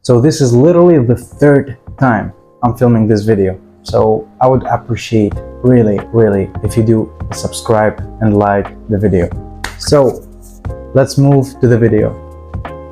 So this is literally the third time I'm filming this video. So I would appreciate really if you do subscribe and like the video. So let's move to the video.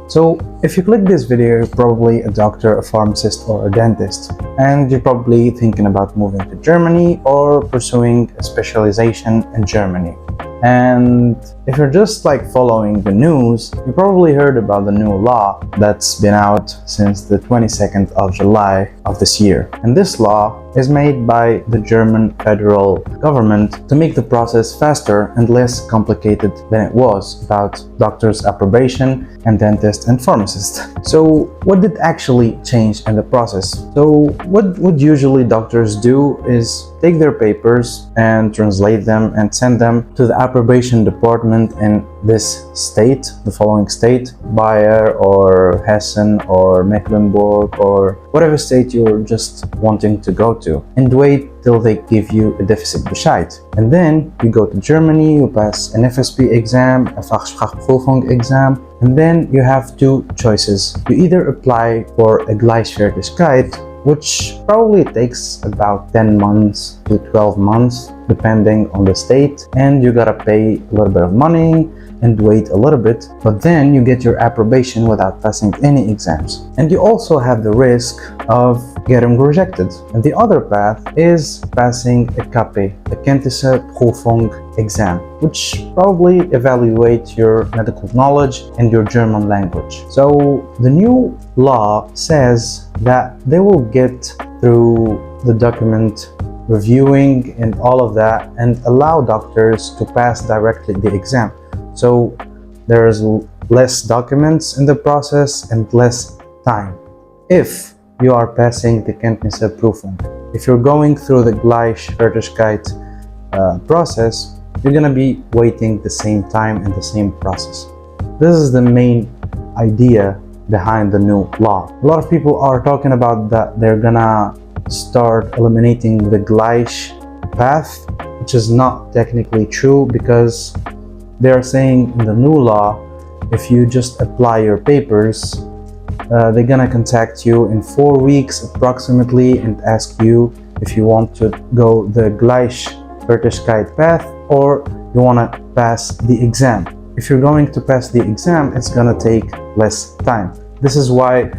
So if you click this video, you're probably a doctor, a pharmacist, or a dentist, and you're probably thinking about moving to Germany or pursuing a specialization in Germany. And if you're just like following the news, you probably heard about the new law that's been out since the 22nd of July of this year. And this law is made by the German federal government to make the process faster and less complicated than it was about doctors' approbation and dentists and pharmacists. So what did actually change in the process? So what usually doctors do is take their papers and translate them and send them to the approbation department in this state, the following state, Bayer or Hessen or Mecklenburg or whatever state you're just wanting to go to, and wait till they give you a Deficitbescheid. And then you go to Germany, you pass an FSP exam, a Fachsprachprüfung exam, and then you have two choices. You either apply for a Gleichwertigkeit, which probably takes about 10 months to 12 months depending on the state, and you gotta pay a little bit of money and wait a little bit, but then you get your approbation without passing any exams. And you also have the risk of getting rejected. And the other path is passing a KAPE, a Kenntnisse Prüfung exam, which probably evaluates your medical knowledge and your German language. So the new law says that they will get through the document reviewing and all of that and allow doctors to pass directly the exam. So there's less documents in the process and less time if you are passing the Kenntnisse Prüfung. If you're going through the Gleichwertigkeit process, you're gonna be waiting the same time and the same process. This is the main idea behind the new law. A lot of people are talking about that they're gonna start eliminating the Gleich path, which is not technically true, because they are saying in the new law, if you just apply your papers, they're gonna contact you in 4 weeks approximately and ask you if you want to go the Gleichwertigkeit path or you wanna pass the exam. If you're going to pass the exam, it's gonna take less time. This is why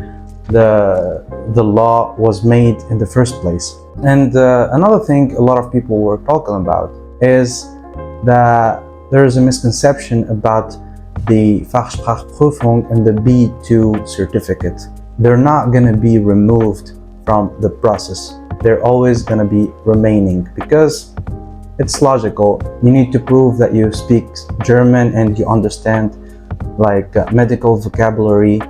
the law was made in the first place. And another thing a lot of people were talking about is that there is a misconception about the Fachsprachprüfung and the B2 certificate. They're not going to be removed from the process. They're always going to be remaining because it's logical. You need to prove that you speak German and you understand like medical vocabulary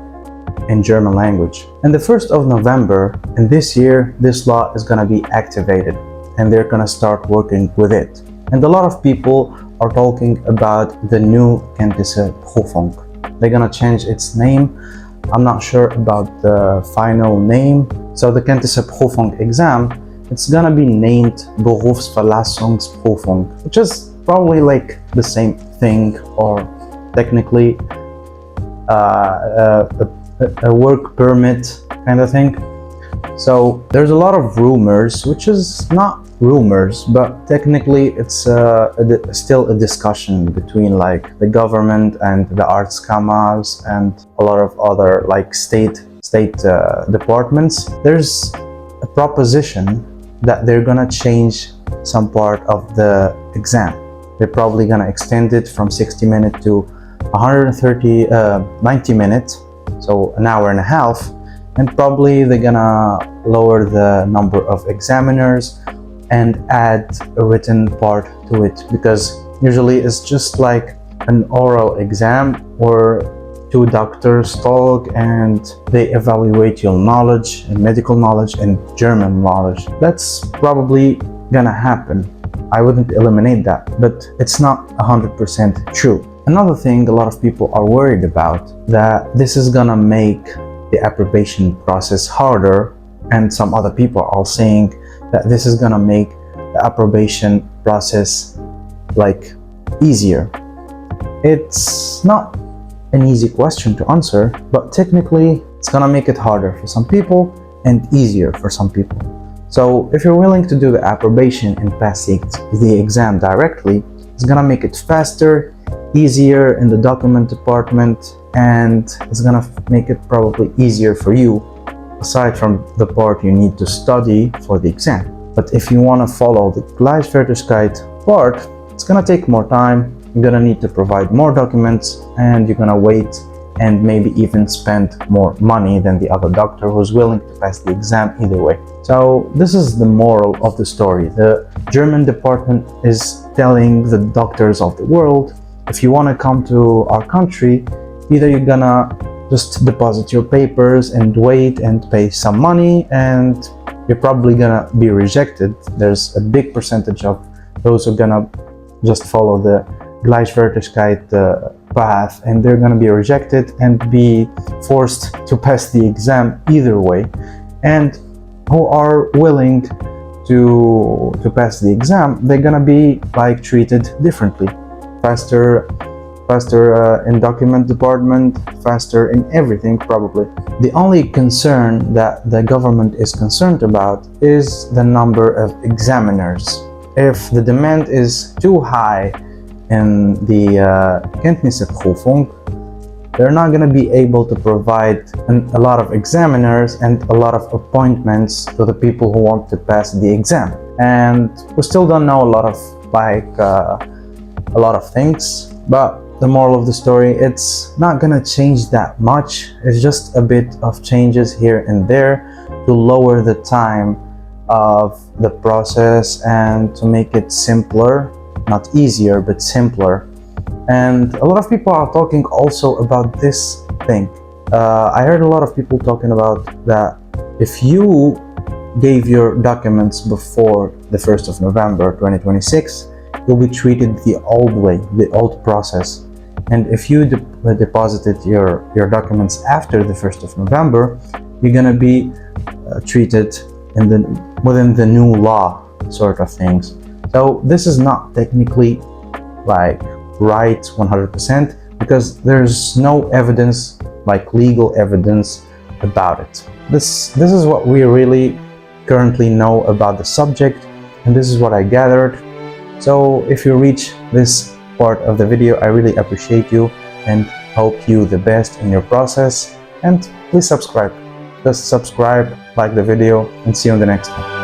in German language. And the 1st of November in this year, this law is going to be activated and they're going to start working with it. And a lot of people are talking about the new Kenntnisse Prüfung. They're gonna change its name. I'm not sure about the final name. So the Kenntnisse Prüfung exam, it's gonna be named Berufsverlassungsprüfung, which is probably like the same thing, or technically a work permit kind of thing. So there's a lot of rumors, which is not rumors, but technically it's still a discussion between like the government and the Arztkammers and a lot of other like state departments. There's a proposition that they're gonna change some part of the exam. They're probably gonna extend it from 60 minutes to 90 minutes, so an hour and a half, and probably they're gonna lower the number of examiners and add a written part to it, because usually it's just like an oral exam where two doctors talk and they evaluate your knowledge and medical knowledge and German knowledge. That's probably gonna happen. I wouldn't eliminate that, but it's not 100% true. Another thing a lot of people are worried about, that this is gonna make the approbation process harder, and some other people are saying that this is gonna make the approbation process like easier. It's not an easy question to answer, but technically It's gonna make it harder for some people and easier for some people. So if you're willing to do the approbation and pass the exam directly, it's gonna make it faster, easier in the document department, and it's gonna make it probably easier for you, aside from the part you need to study for the exam. But if you want to follow the Gleichwertigkeit part, it's gonna take more time, you're gonna need to provide more documents, and you're gonna wait and maybe even spend more money than the other doctor who's willing to pass the exam either way. So this is the moral of the story. The German department is telling the doctors of the world, if you want to come to our country, either you're gonna just deposit your papers and wait and pay some money, and you're probably gonna be rejected. There's a big percentage of those who are gonna just follow the Gleichwertigkeit path, and they're gonna be rejected and be forced to pass the exam either way. And who are willing to pass the exam, they're gonna be like treated differently, faster in document department, faster in everything probably. The only concern that the government is concerned about is the number of examiners. If the demand is too high in the Kenntnisseprüfung, they're not going to be able to provide a lot of examiners and a lot of appointments to the people who want to pass the exam. And we still don't know a lot of things, but the moral of the story, it's not gonna change that much. It's just a bit of changes here and there to lower the time of the process and to make it simpler, not easier, but simpler. And a lot of people are talking also about this thing. I heard a lot of people talking about that if you gave your documents before the 1st of November 2026, you'll be treated the old way, the old process. And if you deposited your documents after the 1st of November, you're gonna be treated within the new law sort of things. So this is not technically like right 100% because there's no evidence, like legal evidence about it. This is what we really currently know about the subject, and this is what I gathered. So if you reach this part of the video, I really appreciate you and hope you the best in your process. And please subscribe. Just subscribe, like the video, and see you in the next one.